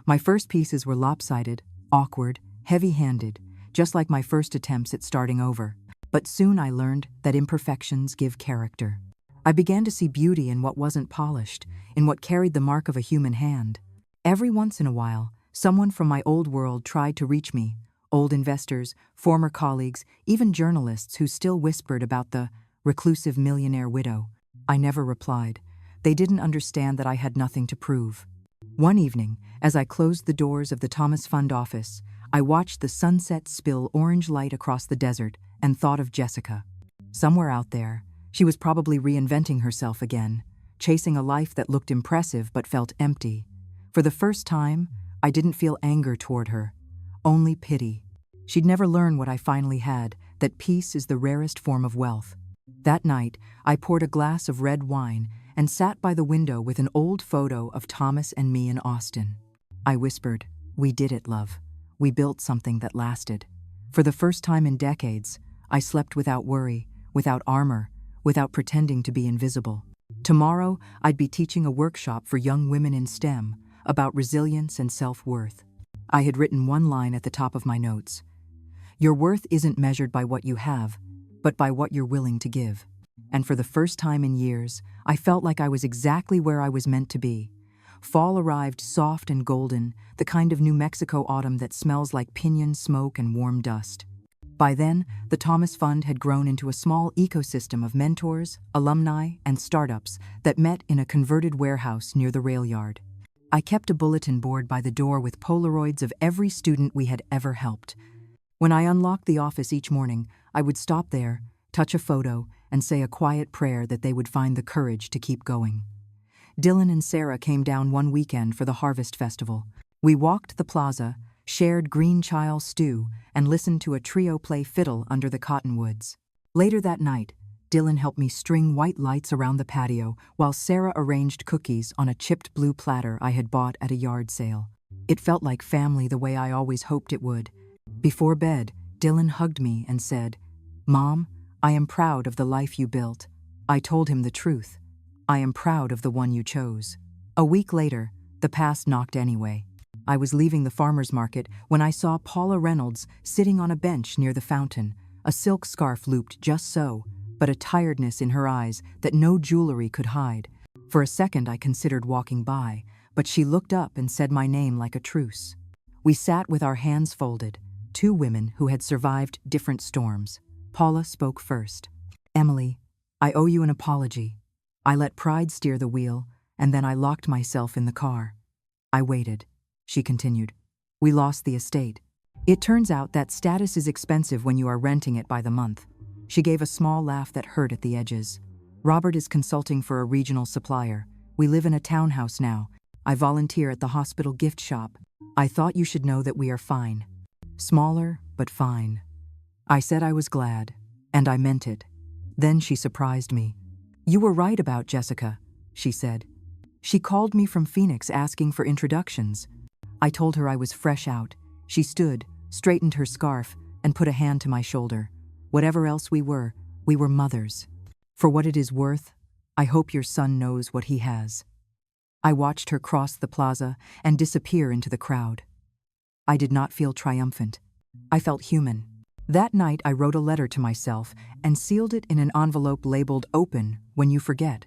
My first pieces were lopsided, awkward, heavy-handed, just like my first attempts at starting over. But soon I learned that imperfections give character. I began to see beauty in what wasn't polished, in what carried the mark of a human hand. Every once in a while, someone from my old world tried to reach me, old investors, former colleagues, even journalists who still whispered about the reclusive millionaire widow. I never replied. They didn't understand that I had nothing to prove. One evening, as I closed the doors of the Thomas Fund office, I watched the sunset spill orange light across the desert and thought of Jessica. Somewhere out there, she was probably reinventing herself again, chasing a life that looked impressive but felt empty. For the first time, I didn't feel anger toward her, only pity. She'd never learn what I finally had, that peace is the rarest form of wealth. That night, I poured a glass of red wine and sat by the window with an old photo of Thomas and me in Austin. I whispered, "We did it, love. We built something that lasted." For the first time in decades, I slept without worry, without armor, without pretending to be invisible. Tomorrow, I'd be teaching a workshop for young women in STEM about resilience and self-worth. I had written one line at the top of my notes. Your worth isn't measured by what you have, but by what you're willing to give. And for the first time in years, I felt like I was exactly where I was meant to be. Fall arrived soft and golden, the kind of New Mexico autumn that smells like pinyon smoke and warm dust. By then, the Thomas Fund had grown into a small ecosystem of mentors, alumni, and startups that met in a converted warehouse near the rail yard. I kept a bulletin board by the door with Polaroids of every student we had ever helped. When I unlocked the office each morning, I would stop there, touch a photo, and say a quiet prayer that they would find the courage to keep going. Dylan and Sarah came down one weekend for the Harvest Festival. We walked the plaza, shared green chile stew, and listened to a trio play fiddle under the cottonwoods. Later that night, Dylan helped me string white lights around the patio while Sarah arranged cookies on a chipped blue platter I had bought at a yard sale. It felt like family the way I always hoped it would. Before bed, Dylan hugged me and said, "Mom, I am proud of the life you built." I told him the truth. I am proud of the one you chose. A week later, the past knocked anyway. I was leaving the farmer's market when I saw Paula Reynolds sitting on a bench near the fountain, a silk scarf looped just so, but a tiredness in her eyes that no jewelry could hide. For a second I considered walking by, but she looked up and said my name like a truce. We sat with our hands folded, two women who had survived different storms. Paula spoke first. "Emily, I owe you an apology. I let pride steer the wheel, and then I locked myself in the car. I waited," she continued. "We lost the estate. It turns out that status is expensive when you are renting it by the month." She gave a small laugh that hurt at the edges. "Robert is consulting for a regional supplier. We live in a townhouse now. I volunteer at the hospital gift shop. I thought you should know that we are fine. Smaller, but fine." I said I was glad, and I meant it. Then she surprised me. "You were right about Jessica," she said. "She called me from Phoenix asking for introductions." I told her I was fresh out. She stood, straightened her scarf, and put a hand to my shoulder. "Whatever else we were mothers. For what it is worth, I hope your son knows what he has." I watched her cross the plaza and disappear into the crowd. I did not feel triumphant. I felt human. That night I wrote a letter to myself and sealed it in an envelope labeled "Open when you forget."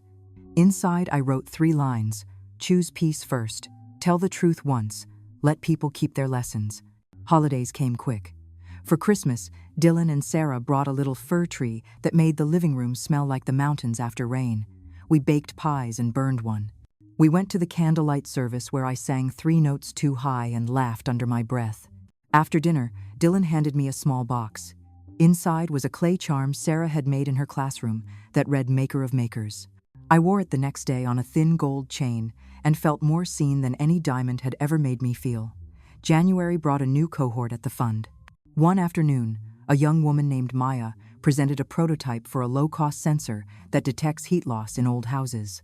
Inside I wrote 3 lines: "Choose peace first. Tell the truth once. Let people keep their lessons." Holidays came quick. For Christmas, Dylan and Sarah brought a little fir tree that made the living room smell like the mountains after rain. We baked pies and burned one. We went to the candlelight service where I sang 3 notes too high and laughed under my breath. After dinner, Dylan handed me a small box. Inside was a clay charm Sarah had made in her classroom that read "Maker of Makers." I wore it the next day on a thin gold chain and felt more seen than any diamond had ever made me feel. January brought a new cohort at the fund. One afternoon, a young woman named Maya presented a prototype for a low-cost sensor that detects heat loss in old houses.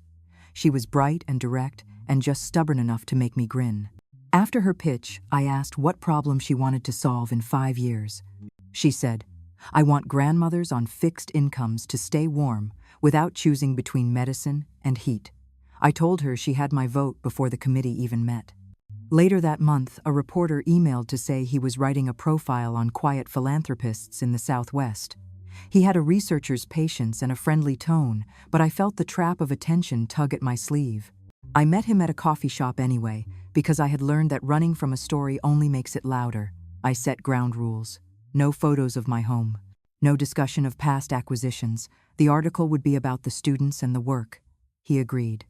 She was bright and direct and just stubborn enough to make me grin. After her pitch, I asked what problem she wanted to solve in 5 years. She said, "I want grandmothers on fixed incomes to stay warm without choosing between medicine and heat." I told her she had my vote before the committee even met. Later that month, a reporter emailed to say he was writing a profile on quiet philanthropists in the Southwest. He had a researcher's patience and a friendly tone, but I felt the trap of attention tug at my sleeve. I met him at a coffee shop anyway, because I had learned that running from a story only makes it louder. I set ground rules. No photos of my home. No discussion of past acquisitions. The article would be about the students and the work. He agreed.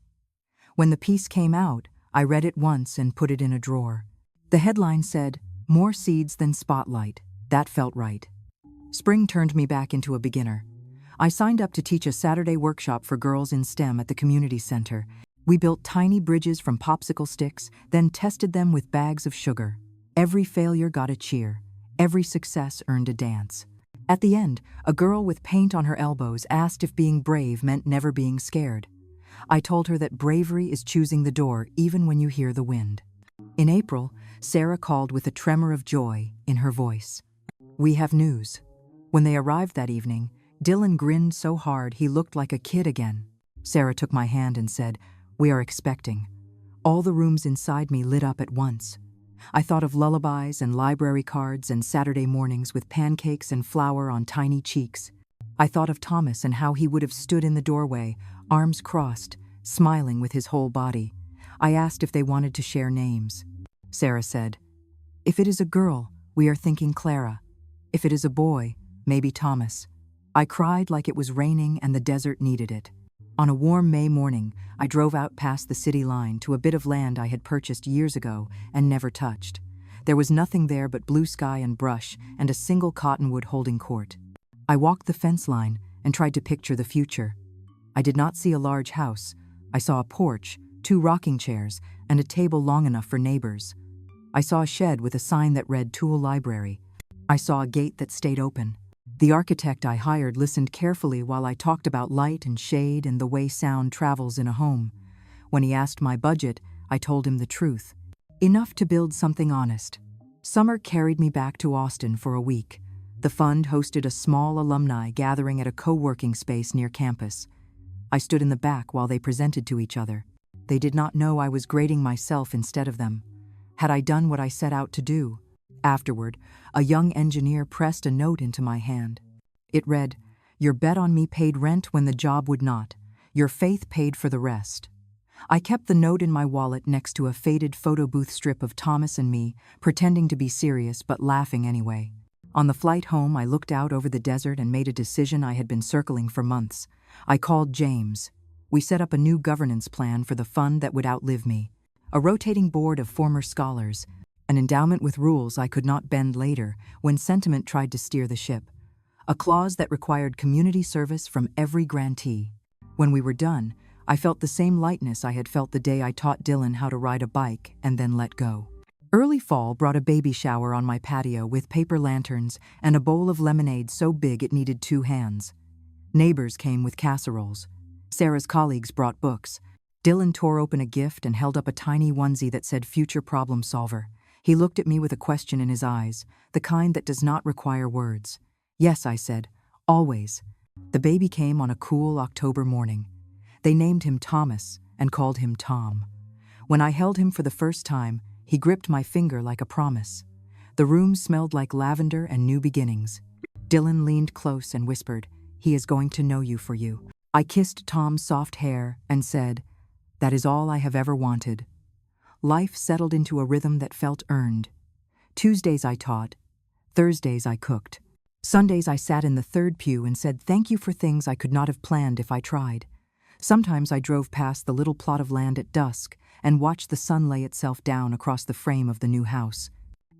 When the piece came out, I read it once and put it in a drawer. The headline said, "More seeds than spotlight." That felt right. Spring turned me back into a beginner. I signed up to teach a Saturday workshop for girls in STEM at the community center. We built tiny bridges from popsicle sticks, then tested them with bags of sugar. Every failure got a cheer. Every success earned a dance. At the end, a girl with paint on her elbows asked if being brave meant never being scared. I told her that bravery is choosing the door even when you hear the wind. In April, Sarah called with a tremor of joy in her voice. "We have news." When they arrived that evening, Dylan grinned so hard he looked like a kid again. Sarah took my hand and said, "We are expecting." All the rooms inside me lit up at once. I thought of lullabies and library cards and Saturday mornings with pancakes and flour on tiny cheeks. I thought of Thomas and how he would have stood in the doorway, arms crossed, smiling with his whole body. I asked if they wanted to share names. Sarah said, "If it is a girl, we are thinking Clara. If it is a boy, maybe Thomas." I cried like it was raining and the desert needed it. On a warm May morning, I drove out past the city line to a bit of land I had purchased years ago and never touched. There was nothing there but blue sky and brush and a single cottonwood holding court. I walked the fence line and tried to picture the future. I did not see a large house. I saw a porch, 2 rocking chairs, and a table long enough for neighbors. I saw a shed with a sign that read Tool Library. I saw a gate that stayed open. The architect I hired listened carefully while I talked about light and shade and the way sound travels in a home. When he asked my budget, I told him the truth. Enough to build something honest. Summer carried me back to Austin for a week. The fund hosted a small alumni gathering at a co-working space near campus. I stood in the back while they presented to each other. They did not know I was grading myself instead of them. Had I done what I set out to do? Afterward, a young engineer pressed a note into my hand. It read, "Your bet on me paid rent when the job would not. Your faith paid for the rest." I kept the note in my wallet next to a faded photo booth strip of Thomas and me, pretending to be serious but laughing anyway. On the flight home, I looked out over the desert and made a decision I had been circling for months. I called James. We set up a new governance plan for the fund that would outlive me. A rotating board of former scholars, an endowment with rules I could not bend later when sentiment tried to steer the ship. A clause that required community service from every grantee. When we were done, I felt the same lightness I had felt the day I taught Dylan how to ride a bike and then let go. Early fall brought a baby shower on my patio with paper lanterns and a bowl of lemonade so big it needed 2 hands. Neighbors came with casseroles. Sarah's colleagues brought books. Dylan tore open a gift and held up a tiny onesie that said "Future Problem Solver." He looked at me with a question in his eyes, the kind that does not require words. "Yes," I said, "always." The baby came on a cool October morning. They named him Thomas and called him Tom. When I held him for the first time, he gripped my finger like a promise. The room smelled like lavender and new beginnings. Dylan leaned close and whispered, "He is going to know you for you." I kissed Tom's soft hair and said, "That is all I have ever wanted." Life settled into a rhythm that felt earned. Tuesdays I taught. Thursdays I cooked. Sundays I sat in the third pew and said thank you for things I could not have planned if I tried. Sometimes I drove past the little plot of land at dusk and watched the sun lay itself down across the frame of the new house.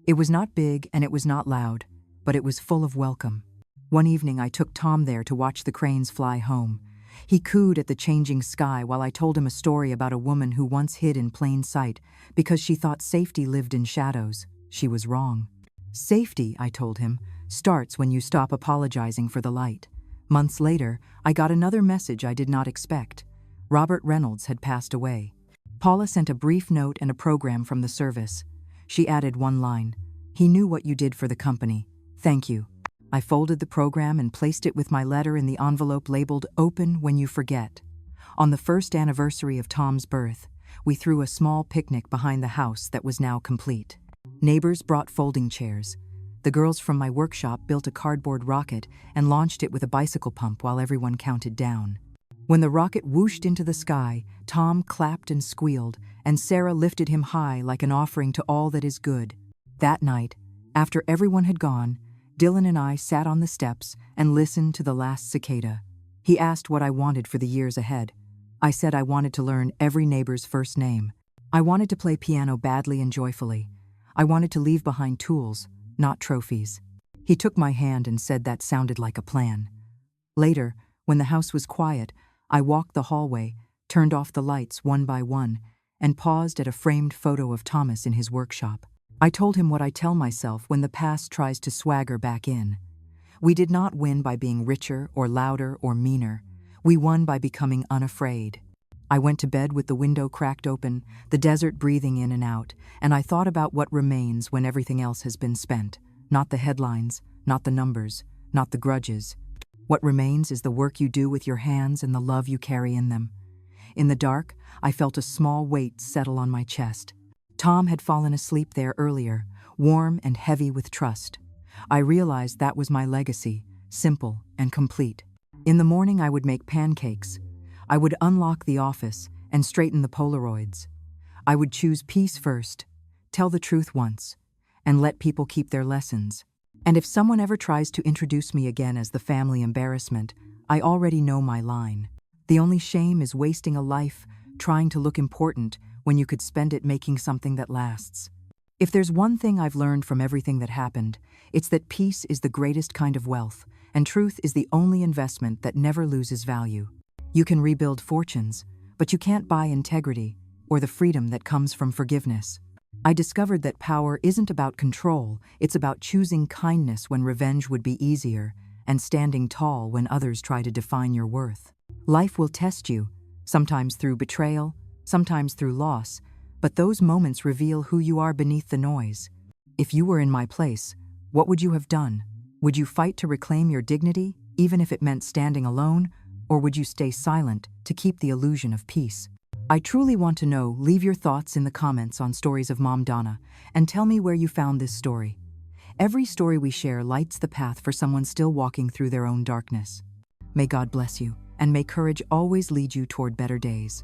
It was not big and it was not loud, but it was full of welcome. One evening I took Tom there to watch the cranes fly home. He cooed at the changing sky while I told him a story about a woman who once hid in plain sight because she thought safety lived in shadows. She was wrong. Safety, I told him, starts when you stop apologizing for the light. Months later, I got another message I did not expect. Robert Reynolds had passed away. Paula sent a brief note and a program from the service. She added one line: "He knew what you did for the company. Thank you." I folded the program and placed it with my letter in the envelope labeled "Open when you forget." On the first anniversary of Tom's birth, we threw a small picnic behind the house that was now complete. Neighbors brought folding chairs. The girls from my workshop built a cardboard rocket and launched it with a bicycle pump while everyone counted down. When the rocket whooshed into the sky, Tom clapped and squealed, and Sarah lifted him high like an offering to all that is good. That night, after everyone had gone, Dylan and I sat on the steps and listened to the last cicada. He asked what I wanted for the years ahead. I said I wanted to learn every neighbor's first name. I wanted to play piano badly and joyfully. I wanted to leave behind tools, not trophies. He took my hand and said that sounded like a plan. Later, when the house was quiet, I walked the hallway, turned off the lights one by one, and paused at a framed photo of Thomas in his workshop. I told him what I tell myself when the past tries to swagger back in. We did not win by being richer or louder or meaner. We won by becoming unafraid. I went to bed with the window cracked open, the desert breathing in and out, and I thought about what remains when everything else has been spent. Not the headlines, not the numbers, not the grudges. What remains is the work you do with your hands and the love you carry in them. In the dark, I felt a small weight settle on my chest. Tom had fallen asleep there earlier, warm and heavy with trust. I realized that was my legacy, simple and complete. In the morning, I would make pancakes. I would unlock the office and straighten the Polaroids. I would choose peace first, tell the truth once, and let people keep their lessons. And if someone ever tries to introduce me again as the family embarrassment, I already know my line. The only shame is wasting a life trying to look important when you could spend it making something that lasts. If there's one thing I've learned from everything that happened, it's that peace is the greatest kind of wealth, and truth is the only investment that never loses value. You can rebuild fortunes, but you can't buy integrity or the freedom that comes from forgiveness. I discovered that power isn't about control, it's about choosing kindness when revenge would be easier, and standing tall when others try to define your worth. Life will test you, sometimes through betrayal, sometimes through loss, but those moments reveal who you are beneath the noise. If you were in my place, what would you have done? Would you fight to reclaim your dignity, even if it meant standing alone, or would you stay silent to keep the illusion of peace? I truly want to know. Leave your thoughts in the comments on Stories of Mom Donna, and tell me where you found this story. Every story we share lights the path for someone still walking through their own darkness. May God bless you, and may courage always lead you toward better days.